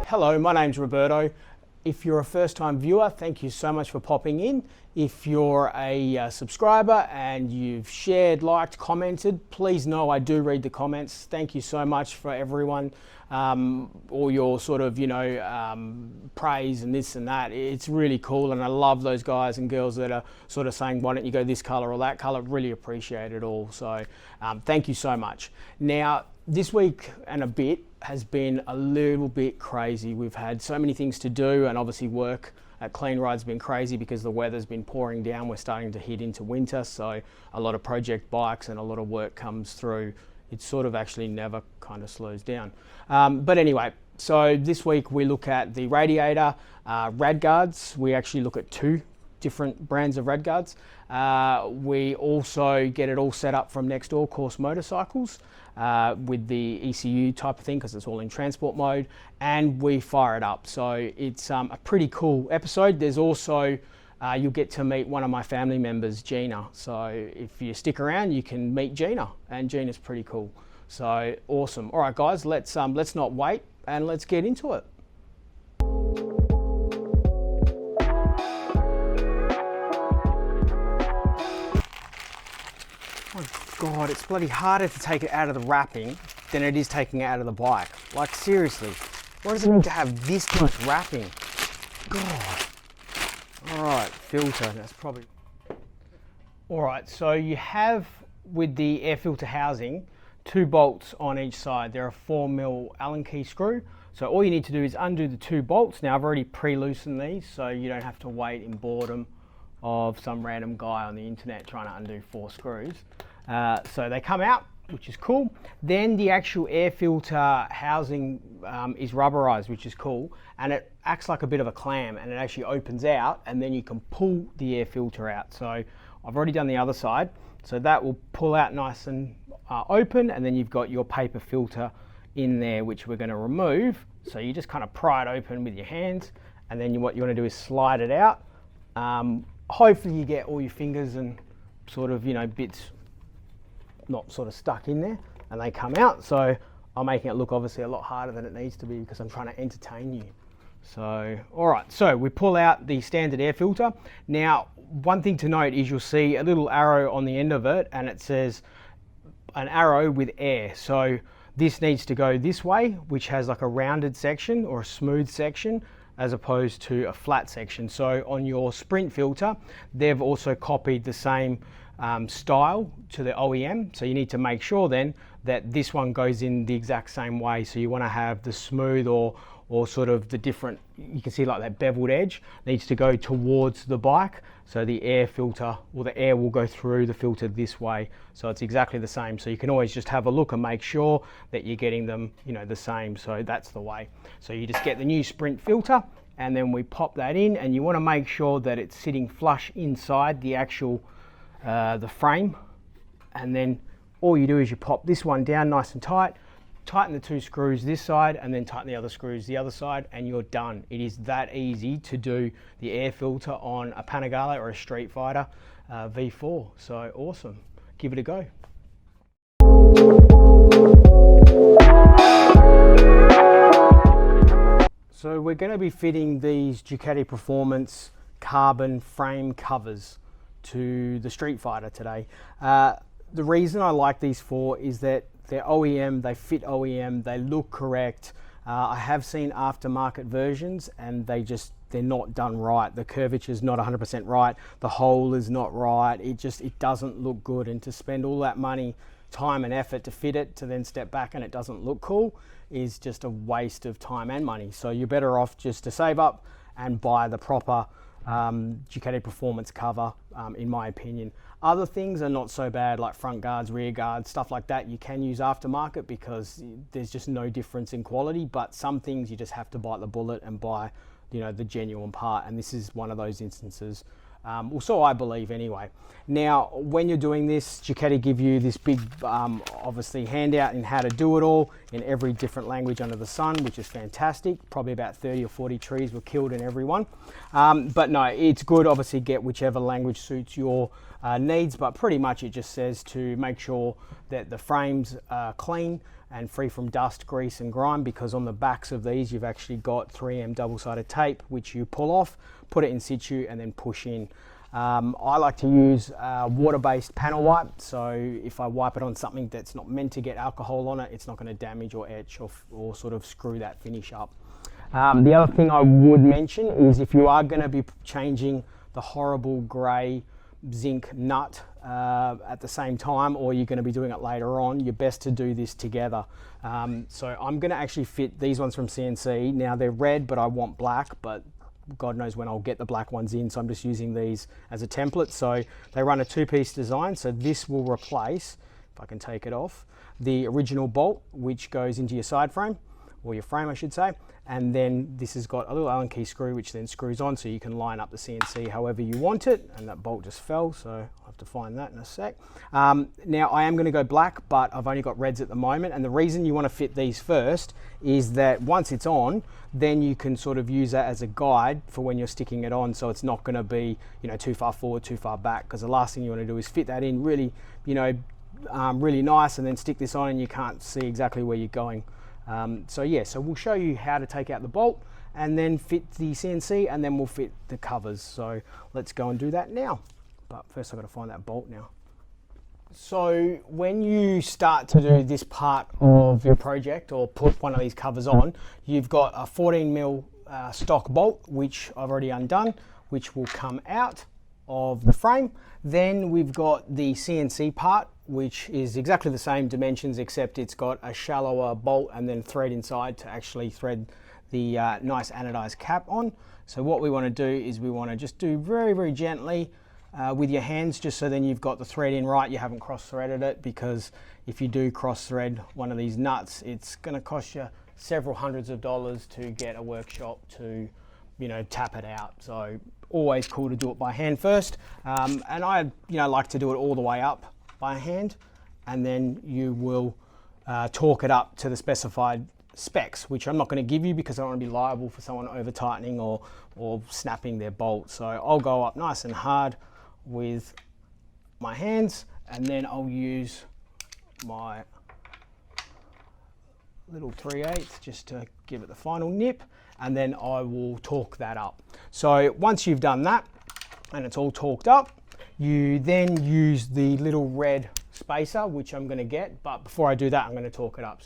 Hello, my name's Roberto. If you're a first-time viewer, thank you so much for popping in. If you're a subscriber and you've shared, liked, commented, please know I do read the comments. Thank you so much for everyone, all your sort of, praise and this and that. It's really cool, and I love those guys and girls that are sort of saying, why don't you go this color or that color? Really appreciate it all. So thank you so much. Now, this week and a bit has been a little bit crazy. We've had so many things to do, and obviously work at Clean Ride's been crazy because the weather's been pouring down. We're starting to hit into winter, so a lot of project bikes and a lot of work comes through. It sort of actually never kind of slows down. But anyway, so this week we look at the Radiator Rad Guards. We actually look at two different brands of Rad Guards. We also get it all set up from Next Door Course Motorcycles with the ECU type of thing, because it's all in transport mode, and we fire it up. So it's a pretty cool episode. There's also you'll get to meet one of my family members, Gina. So if you stick around, you can meet Gina, and Gina's pretty cool. So awesome. All right, guys, let's not wait and let's get into it. God, it's bloody harder to take it out of the wrapping than it is taking it out of the bike. Like, seriously, why does it need to have this much wrapping? God. All right, filter, that's probably... All right, so you have, with the air filter housing, 2 bolts on each side. They're a 4mm Allen key screw. So all you need to do is undo the 2 bolts. Now, I've already pre-loosened these, so you don't have to wait in boredom of some random guy on the internet trying to undo 4 screws. So they come out, which is cool. Then the actual air filter housing is rubberized, which is cool. And it acts like a bit of a clam, and it actually opens out, and then you can pull the air filter out. So I've already done the other side. So that will pull out nice and open, and then you've got your paper filter in there, which we're going to remove. So you just kind of pry it open with your hands, and then what you want to do is slide it out. Hopefully you get all your fingers and sort of, bits not sort of stuck in there, and they come out. So I'm making it look obviously a lot harder than it needs to be because I'm trying to entertain you. So, all right, so we pull out the standard air filter. Now, one thing to note is you'll see a little arrow on the end of it, and it says an arrow with air. So this needs to go this way, which has like a rounded section or a smooth section, as opposed to a flat section. So on your Sprint filter, they've also copied the same style to the OEM. So you need to make sure then that this one goes in the exact same way. So you want to have the smooth or sort of the different, you can see like that beveled edge needs to go towards the bike. So the air filter, or the air will go through the filter this way. So it's exactly the same. So you can always just have a look and make sure that you're getting them, the same. So that's the way. So you just get the new Sprint filter, and then we pop that in, and you want to make sure that it's sitting flush inside the actual the frame. And then all you do is you pop this one down nice and tight, tighten the 2 screws this side, and then tighten the other screws the other side, and you're done. It is that easy to do the air filter on a Panigale or a Streetfighter V4. So awesome, give it a go. So we're going to be fitting these Ducati Performance carbon frame covers to the Streetfighter today. The reason I like these for is that they're OEM, they fit OEM, they look correct. I have seen aftermarket versions, and they're not done right. The curvature is not 100% right. The hole is not right. It doesn't look good. And to spend all that money, time and effort to fit it, to then step back and it doesn't look cool, is just a waste of time and money. So you're better off just to save up and buy the proper Ducati Performance cover, in my opinion. Other things are not so bad, like front guards, rear guards, stuff like that. You can use aftermarket because there's just no difference in quality, but some things you just have to bite the bullet and buy, the genuine part. And this is one of those instances. Well, so I believe anyway. Now, when you're doing this, Ducati give you this big, obviously, handout in how to do it all in every different language under the sun, which is fantastic. Probably about 30 or 40 trees were killed in every one. But no, it's good, obviously, get whichever language suits your needs, but pretty much it just says to make sure that the frames are clean and free from dust, grease and grime, because on the backs of these you've actually got 3M double-sided tape which you pull off, put it in situ and then push in. I like to use water-based panel wipe, so if I wipe it on something that's not meant to get alcohol on it, it's not going to damage or etch or sort of screw that finish up. The other thing I would mention is if you are going to be changing the horrible grey zinc nut at the same time, or you're going to be doing it later on, you're best to do this together. So I'm going to actually fit these ones from CNC. Now they're red, but I want black, but God knows when I'll get the black ones in, so I'm just using these as a template. So they run a two-piece design, so this will replace, if I can take it off, the original bolt which goes into your side frame, or your frame I should say, and then this has got a little Allen key screw which then screws on, so you can line up the CNC however you want it. And that bolt just fell, so I'll have to find that in a sec. Now I am going to go black, but I've only got reds at the moment, and the reason you want to fit these first is that once it's on, then you can sort of use that as a guide for when you're sticking it on, so it's not going to be, you know, too far forward, too far back, because the last thing you want to do is fit that in really, you know, really nice and then stick this on and you can't see exactly where you're going. So yeah, so we'll show you how to take out the bolt and then fit the CNC, and then we'll fit the covers. So let's go and do that now. But first I've got to find that bolt now. So when you start to do this part of your project or put one of these covers on, you've got a 14mm stock bolt, which I've already undone, which will come out of the frame. Then we've got the CNC part, which is exactly the same dimensions, except it's got a shallower bolt and then thread inside to actually thread the nice anodized cap on. So what we want to do is we want to just do very, very gently with your hands, just so then you've got the thread in right, you haven't cross-threaded it, because if you do cross-thread one of these nuts, it's going to cost you several hundreds of dollars to get a workshop to, you know, tap it out. So always cool to do it by hand first, and I, you know, like to do it all the way up by hand, and then you will torque it up to the specified specs, which I'm not going to give you because I don't want to be liable for someone over tightening or snapping their bolt. So I'll go up nice and hard with my hands, and then I'll use my little 3/8 just to give it the final nip, and then I will torque that up. So once you've done that and it's all torqued up, you then use the little red spacer, which I'm going to get, but before I do that I'm going to torque it up.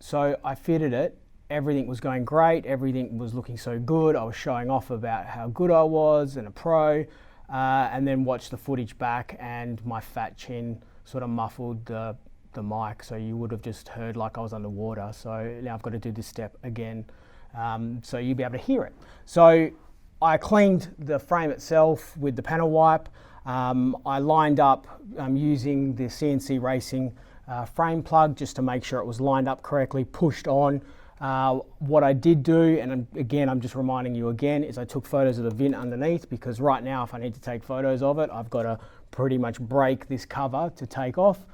So I fitted it, everything was going great, everything was looking so good, I was showing off about how good I was and a pro, and then watched the footage back and my fat chin sort of muffled the mic, so you would have just heard like I was underwater. So now I've got to do this step again, so you'll be able to hear it. So I cleaned the frame itself with the panel wipe. I lined up using the CNC Racing frame plug just to make sure it was lined up correctly, pushed on. What I did do, and again I'm just reminding you again, is I took photos of the vent underneath, because right now if I need to take photos of it, I've got to pretty much break this cover to take off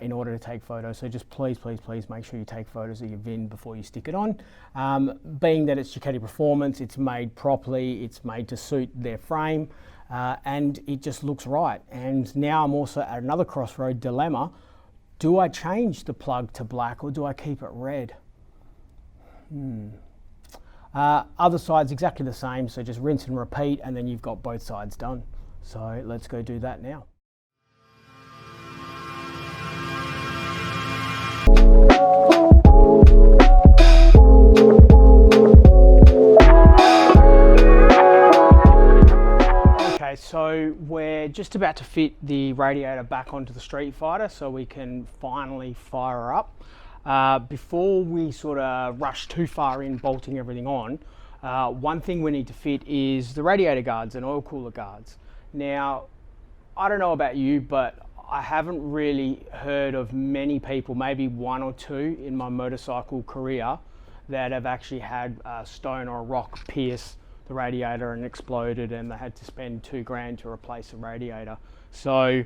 in order to take photos. So just please make sure you take photos of your VIN before you stick it on. Being that it's Ducati Performance, it's made properly, it's made to suit their frame, and it just looks right. And now I'm also at another crossroad dilemma. Do I change the plug to black or do I keep it red? Other side's exactly the same, so just rinse and repeat, and then you've got both sides done. So let's go do that now. Okay, so we're just about to fit the radiator back onto the Streetfighter so we can finally fire her up. Before we sort of rush too far in bolting everything on, one thing we need to fit is the radiator guards and oil cooler guards. Now, I don't know about you, but I haven't really heard of many people, maybe one or two in my motorcycle career, that have actually had a stone or a rock pierce the radiator and exploded, and they had to spend $2,000 to replace the radiator. So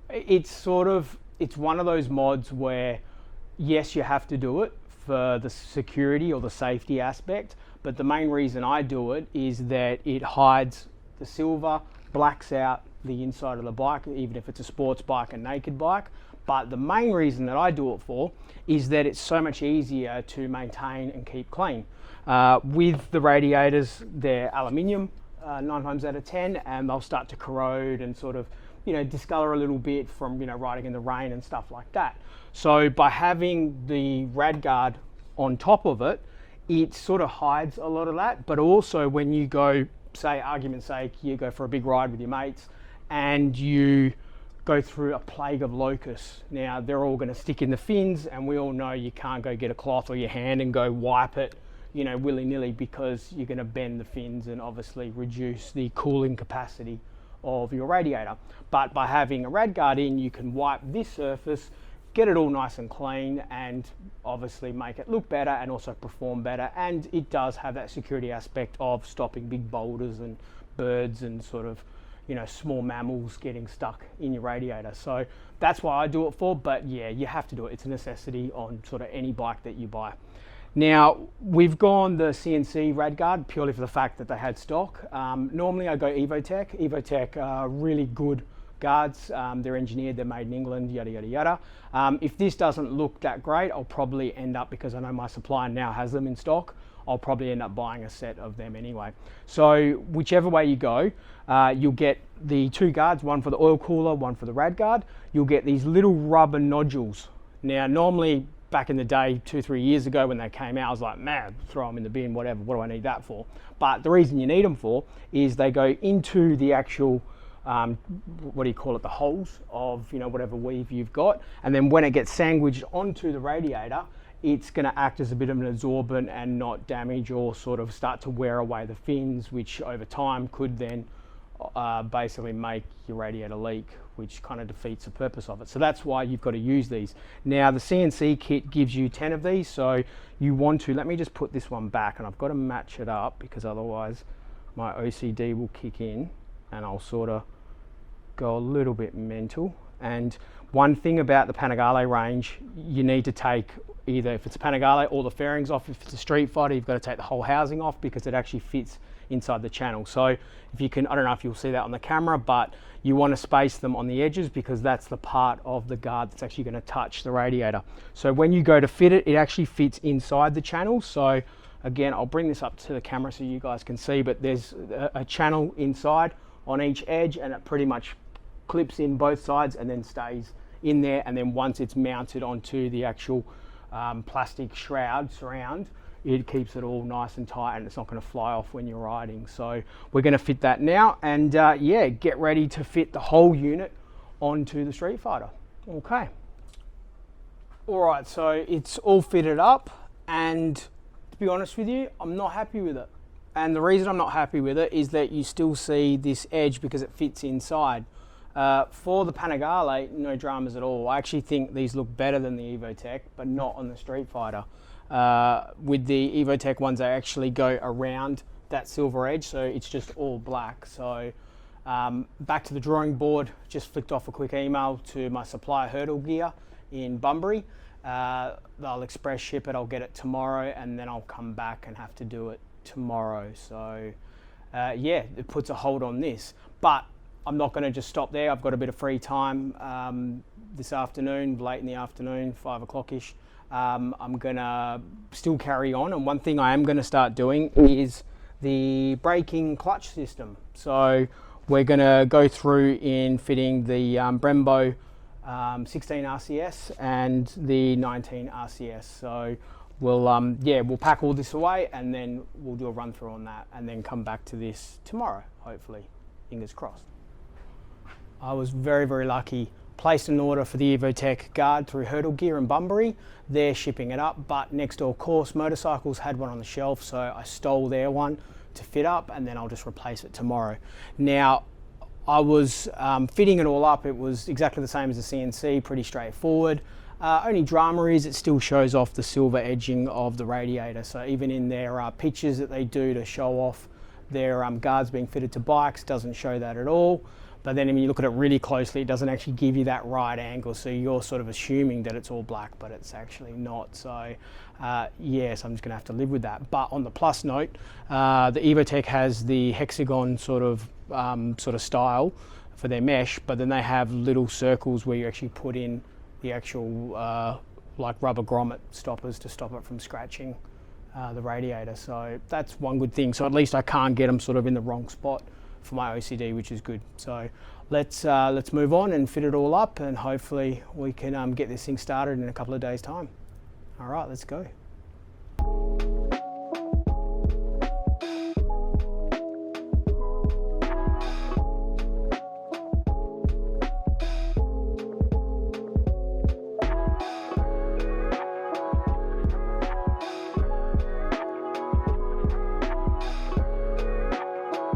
it's one of those mods where, yes, you have to do it for the security or the safety aspect, but the main reason I do it is that it hides the silver, blacks out the inside of the bike, even if it's a sports bike, a naked bike. But the main reason that I do it for is that it's so much easier to maintain and keep clean. With the radiators, they're aluminium 9 times out of 10, and they'll start to corrode and sort of, you know, discolor a little bit from, you know, riding in the rain and stuff like that. So by having the Rad Guard on top of it, it sort of hides a lot of that. But also when you go, say, argument's sake, you go for a big ride with your mates and you go through a plague of locusts. Now they're all going to stick in the fins, and we all know you can't go get a cloth or your hand and go wipe it, you know, willy-nilly, because you're going to bend the fins and obviously reduce the cooling capacity of your radiator. But by having a Rad Guard in, you can wipe this surface, get it all nice and clean, and obviously make it look better and also perform better. And it does have that security aspect of stopping big boulders and birds and sort of, you know, small mammals getting stuck in your radiator. So that's why I do it for. But yeah, you have to do it. It's a necessity on sort of any bike that you buy. Now we've gone the CNC Rad Guard purely for the fact that they had stock. Normally I go Evotech. Evotech are really good guards. They're engineered, they're made in England, yada yada yada. If this doesn't look that great, I'll probably end up, because I know my supplier now has them in stock, I'll probably end up buying a set of them anyway. So whichever way you go, you'll get the 2 guards, one for the oil cooler, one for the Rad Guard. You'll get these little rubber nodules. Now normally, back in the day, 2-3 years ago when they came out, I was like, man, throw them in the bin, whatever, what do I need that for? But the reason you need them for is they go into the actual, what do you call it, the holes of, you know, whatever weave you've got. And then when it gets sandwiched onto the radiator, it's going to act as a bit of an absorbent and not damage or sort of start to wear away the fins, which over time could then basically make your radiator leak, which kind of defeats the purpose of it. So that's why you've got to use these. Now the CNC kit gives you 10 of these, so you want to, let me just put this one back, and I've got to match it up because otherwise my OCD will kick in and I'll sort of go a little bit mental. And one thing about the Panigale range, you need to take either, if it's a Panigale, all the fairings off. If it's a Streetfighter, you've got to take the whole housing off because it actually fits inside the channel. So if you can, I don't know if you'll see that on the camera, but you want to space them on the edges because that's the part of the guard that's actually going to touch the radiator. So when you go to fit it, it actually fits inside the channel. So again, I'll bring this up to the camera so you guys can see, but there's a channel inside on each edge, and it pretty much clips in both sides and then stays in there. And then once it's mounted onto the actual plastic surround, it keeps it all nice and tight, and it's not going to fly off when you're riding. So we're going to fit that now, and yeah, get ready to fit the whole unit onto the Streetfighter. Okay. All right, so it's all fitted up, and to be honest with you, I'm not happy with it. And the reason I'm not happy with it is that you still see this edge because it fits inside. For the Panigale, no dramas at all. I actually think these look better than the Evotech, but not on the Streetfighter. With the Evotech ones, they actually go around that silver edge, so it's just all black. So back to the drawing board, just flicked off a quick email to my supplier Hurdle Gear in Bunbury. They'll express ship it, I'll get it tomorrow, and then I'll come back and have to do it tomorrow. So yeah, it puts a hold on this, but I'm not going to just stop there. I've got a bit of free time this afternoon, late in the afternoon, 5 o'clock-ish. I'm gonna still carry on, and one thing I am gonna start doing is the braking clutch system. So we're gonna go through in fitting the Brembo 16 RCS and the 19 RCS. So we'll yeah, we'll pack all this away and then we'll do a run through on that and then come back to this tomorrow, hopefully, fingers crossed. I was very, very lucky. Placed an order for the Evotech guard through Hurdle Gear in Bunbury. They're shipping it up, but Next Door Course Motorcycles had one on the shelf, so I stole their one to fit up, and then I'll just replace it tomorrow. Now, I was fitting it all up. It was exactly the same as the CNC, pretty straightforward. Only drama is it still shows off the silver edging of the radiator. So even in their pictures that they do to show off their guards being fitted to bikes, doesn't show that at all. But then when you look at it really closely, it doesn't actually give you that right angle. So you're sort of assuming that it's all black, but it's actually not. So yes, I'm just gonna have to live with that. But on the plus note, the Evotech has the hexagon sort of style for their mesh, but then they have little circles where you actually put in the actual like rubber grommet stoppers to stop it from scratching the radiator. So that's one good thing. So at least I can't get them sort of in the wrong spot for my OCD, which is good. So let's move on and fit it all up, and hopefully we can get this thing started in a couple of days' time. All right, let's go.